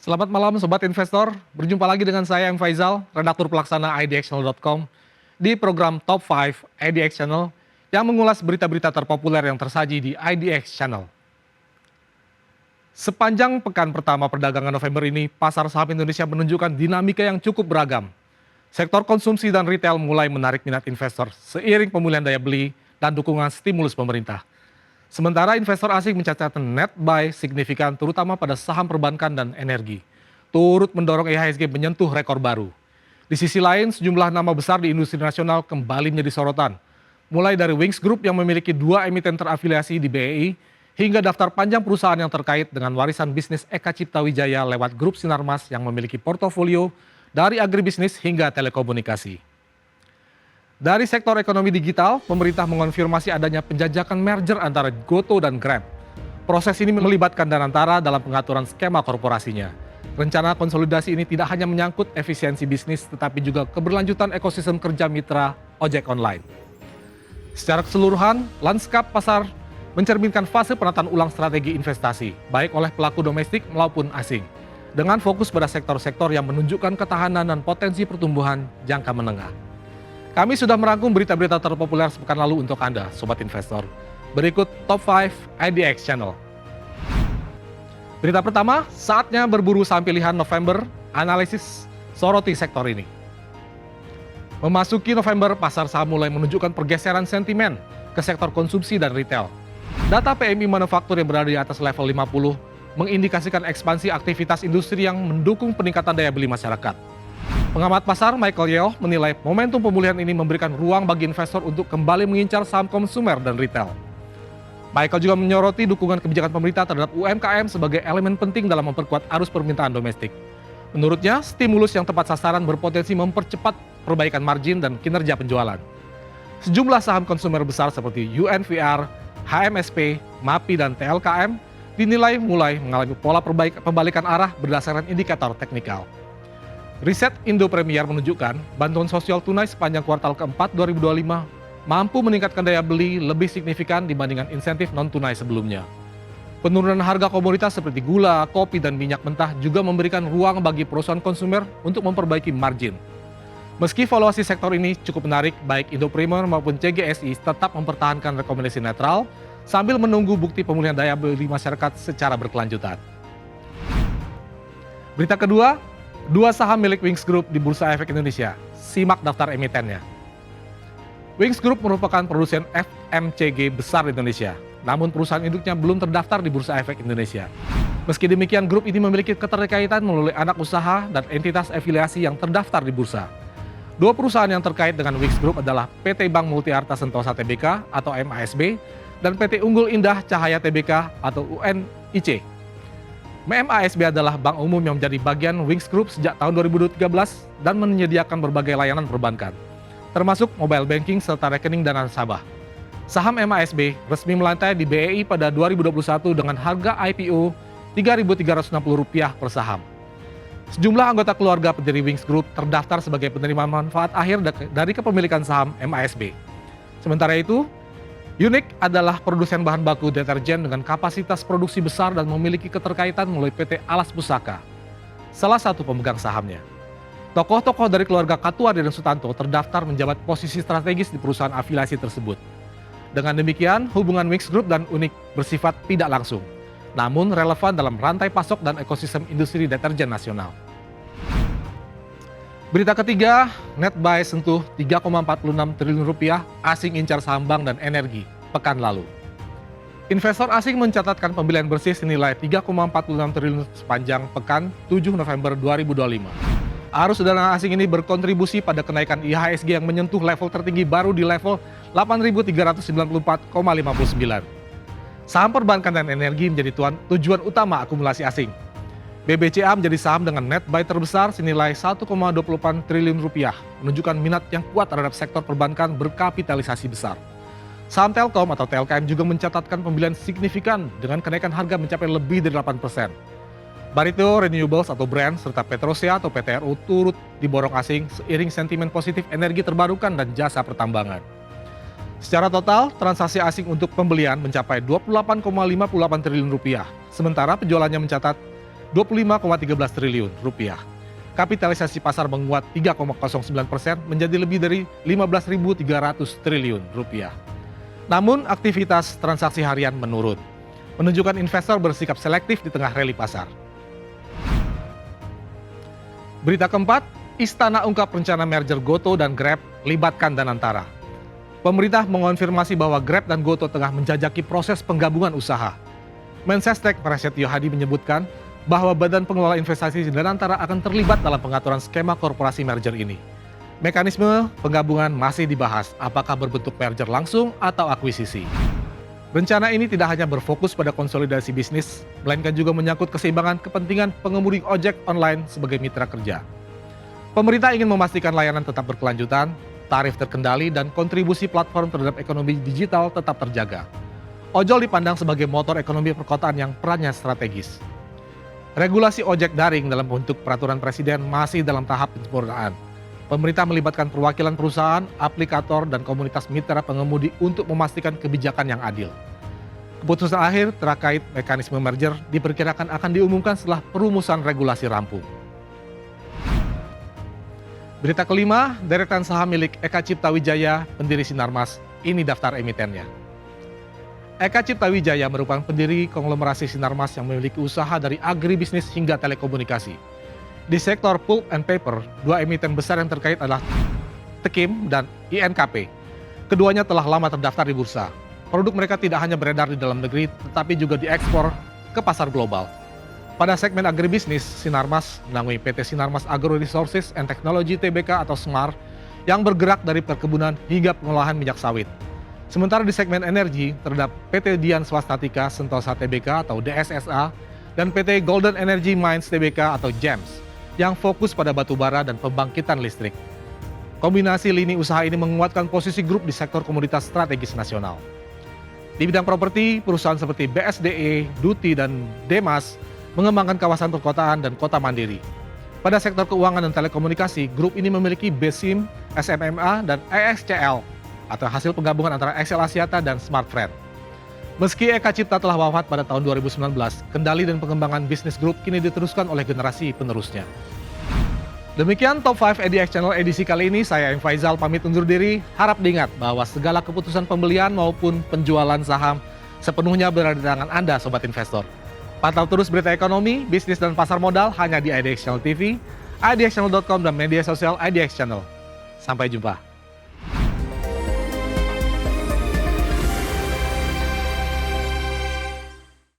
Selamat malam Sobat Investor, berjumpa lagi dengan saya M. Faizal, redaktur pelaksana idxchannel.com di program Top 5 IDX Channel yang mengulas berita-berita terpopuler yang tersaji di IDX Channel. Sepanjang pekan pertama perdagangan November ini, pasar saham Indonesia menunjukkan dinamika yang cukup beragam. Sektor konsumsi dan retail mulai menarik minat investor seiring pemulihan daya beli dan dukungan stimulus pemerintah. Sementara investor asing mencatatkan net buy signifikan terutama pada saham perbankan dan energi, turut mendorong IHSG menyentuh rekor baru. Di sisi lain, sejumlah nama besar di industri nasional kembali menjadi sorotan, mulai dari Wings Group yang memiliki 2 emiten terafiliasi di BEI, hingga daftar panjang perusahaan yang terkait dengan warisan bisnis Eka Cipta Wijaya lewat grup Sinarmas yang memiliki portofolio dari agribisnis hingga telekomunikasi. Dari sektor ekonomi digital, pemerintah mengonfirmasi adanya penjajakan merger antara Goto dan Grab. Proses ini melibatkan Danantara dalam pengaturan skema korporasinya. Rencana konsolidasi ini tidak hanya menyangkut efisiensi bisnis, tetapi juga keberlanjutan ekosistem kerja mitra ojek online. Secara keseluruhan, lanskap pasar mencerminkan fase penataan ulang strategi investasi, baik oleh pelaku domestik maupun asing, dengan fokus pada sektor-sektor yang menunjukkan ketahanan dan potensi pertumbuhan jangka menengah. Kami sudah merangkum berita-berita terpopuler sepekan lalu untuk Anda, Sobat Investor. Berikut Top 5 IDX Channel. Berita pertama, saatnya berburu saham pilihan November, analisis soroti sektor ini. Memasuki November, pasar saham mulai menunjukkan pergeseran sentimen ke sektor konsumsi dan retail. Data PMI manufaktur yang berada di atas level 50 mengindikasikan ekspansi aktivitas industri yang mendukung peningkatan daya beli masyarakat. Pengamat pasar Michael Yeo menilai momentum pemulihan ini memberikan ruang bagi investor untuk kembali mengincar saham konsumer dan retail. Michael juga menyoroti dukungan kebijakan pemerintah terhadap UMKM sebagai elemen penting dalam memperkuat arus permintaan domestik. Menurutnya, stimulus yang tepat sasaran berpotensi mempercepat perbaikan margin dan kinerja penjualan. Sejumlah saham konsumer besar seperti UNVR, HMSP, MAPI, dan TLKM dinilai mulai mengalami pola pembalikan arah berdasarkan indikator teknikal. Riset Indo Premier menunjukkan bantuan sosial tunai sepanjang kuartal keempat 2025 mampu meningkatkan daya beli lebih signifikan dibandingkan insentif non-tunai sebelumnya. Penurunan harga komoditas seperti gula, kopi, dan minyak mentah juga memberikan ruang bagi perusahaan konsumer untuk memperbaiki margin. Meski valuasi sektor ini cukup menarik, baik Indo Premier maupun CGSI tetap mempertahankan rekomendasi netral sambil menunggu bukti pemulihan daya beli masyarakat secara berkelanjutan. Berita kedua, 2 saham milik Wings Group di Bursa Efek Indonesia, simak daftar emitennya. Wings Group merupakan produsen FMCG besar di Indonesia, namun perusahaan induknya belum terdaftar di Bursa Efek Indonesia. Meski demikian, grup ini memiliki keterkaitan melalui anak usaha dan entitas afiliasi yang terdaftar di bursa. 2 perusahaan yang terkait dengan Wings Group adalah PT Bank Multiarta Sentosa Tbk atau MASB dan PT Unggul Indah Cahaya Tbk atau UNIC. MASB adalah bank umum yang menjadi bagian Wings Group sejak tahun 2013 dan menyediakan berbagai layanan perbankan, termasuk mobile banking serta rekening dana nasabah. Saham MASB resmi melantai di BEI pada 2021 dengan harga IPO Rp3.360 per saham. Sejumlah anggota keluarga pendiri Wings Group terdaftar sebagai penerima manfaat akhir dari kepemilikan saham MASB. Sementara itu, Unique adalah produsen bahan baku deterjen dengan kapasitas produksi besar dan memiliki keterkaitan melalui PT Alas Pusaka, salah satu pemegang sahamnya. Tokoh-tokoh dari keluarga Katuari dan Sutanto terdaftar menjabat posisi strategis di perusahaan afiliasi tersebut. Dengan demikian, hubungan Wings Group dan Unique bersifat tidak langsung, namun relevan dalam rantai pasok dan ekosistem industri deterjen nasional. Berita ketiga, net buy sentuh Rp3,46 triliun asing incar saham bank dan energi pekan lalu. Investor asing mencatatkan pembelian bersih senilai Rp3,46 triliun sepanjang pekan 7 November 2025. Arus dana asing ini berkontribusi pada kenaikan IHSG yang menyentuh level tertinggi baru di level 8.394,59. Saham perbankan dan energi menjadi tujuan utama akumulasi asing. BBCA menjadi saham dengan net buy terbesar senilai Rp1,28 triliun, menunjukkan minat yang kuat terhadap sektor perbankan berkapitalisasi besar. Saham Telkom atau TLKM juga mencatatkan pembelian signifikan dengan kenaikan harga mencapai lebih dari 8%. Barito Renewables atau Brand serta Petrosia atau PTRU turut diborong asing seiring sentimen positif energi terbarukan dan jasa pertambangan. Secara total, transaksi asing untuk pembelian mencapai Rp28,58 triliun, sementara penjualannya mencatat 25,13 triliun rupiah. Kapitalisasi pasar menguat 3,09% menjadi lebih dari 15.300 triliun rupiah. Namun aktivitas transaksi harian menurun, menunjukkan investor bersikap selektif di tengah rally pasar. Berita keempat, Istana ungkap rencana merger Goto dan Grab libatkan Danantara. Pemerintah mengonfirmasi bahwa Grab dan Goto tengah menjajaki proses penggabungan usaha. Mensesnek Prasetyo Hadi menyebutkan bahwa Badan Pengelola Investasi Danantara akan terlibat dalam pengaturan skema korporasi merger ini. Mekanisme penggabungan masih dibahas, apakah berbentuk merger langsung atau akuisisi. Rencana ini tidak hanya berfokus pada konsolidasi bisnis, melainkan juga menyangkut keseimbangan kepentingan pengemudi ojek online sebagai mitra kerja. Pemerintah ingin memastikan layanan tetap berkelanjutan, tarif terkendali, dan kontribusi platform terhadap ekonomi digital tetap terjaga. Ojol dipandang sebagai motor ekonomi perkotaan yang perannya strategis. Regulasi ojek daring dalam bentuk peraturan presiden masih dalam tahap penyempurnaan. Pemerintah melibatkan perwakilan perusahaan, aplikator, dan komunitas mitra pengemudi untuk memastikan kebijakan yang adil. Keputusan akhir terkait mekanisme merger diperkirakan akan diumumkan setelah perumusan regulasi rampung. Berita kelima, deretan saham milik Eka Cipta Wijaya, pendiri Sinarmas, ini daftar emitennya. Eka Cipta Wijaya merupakan pendiri konglomerasi Sinarmas yang memiliki usaha dari agribisnis hingga telekomunikasi. Di sektor pulp and paper, dua emiten besar yang terkait adalah Tekim dan INKP. Keduanya telah lama terdaftar di bursa. Produk mereka tidak hanya beredar di dalam negeri, tetapi juga diekspor ke pasar global. Pada segmen agribisnis, Sinarmas menaungi PT Sinarmas Agro Resources and Technology Tbk atau SMAR yang bergerak dari perkebunan hingga pengolahan minyak sawit. Sementara di segmen energi, terdapat PT Dian Swastatika Sentosa Tbk atau DSSA dan PT Golden Energy Mines Tbk atau GEMS yang fokus pada batu bara dan pembangkitan listrik. Kombinasi lini usaha ini menguatkan posisi grup di sektor komoditas strategis nasional. Di bidang properti, perusahaan seperti BSDE, Duti, dan Demas mengembangkan kawasan perkotaan dan kota mandiri. Pada sektor keuangan dan telekomunikasi, grup ini memiliki BSIM, SMMA, dan EXCL atau hasil penggabungan antara XL Axiata dan Smartfren. Meski Eka Cipta telah wafat pada tahun 2019, kendali dan pengembangan bisnis grup kini diteruskan oleh generasi penerusnya. Demikian Top 5 EDX Channel edisi kali ini, saya M. Faizal pamit undur diri. Harap diingat bahwa segala keputusan pembelian maupun penjualan saham sepenuhnya berada di tangan Anda, Sobat Investor. Pantau terus berita ekonomi, bisnis, dan pasar modal hanya di IDX Channel TV, idxchannel.com, dan media sosial IDX Channel. Sampai jumpa.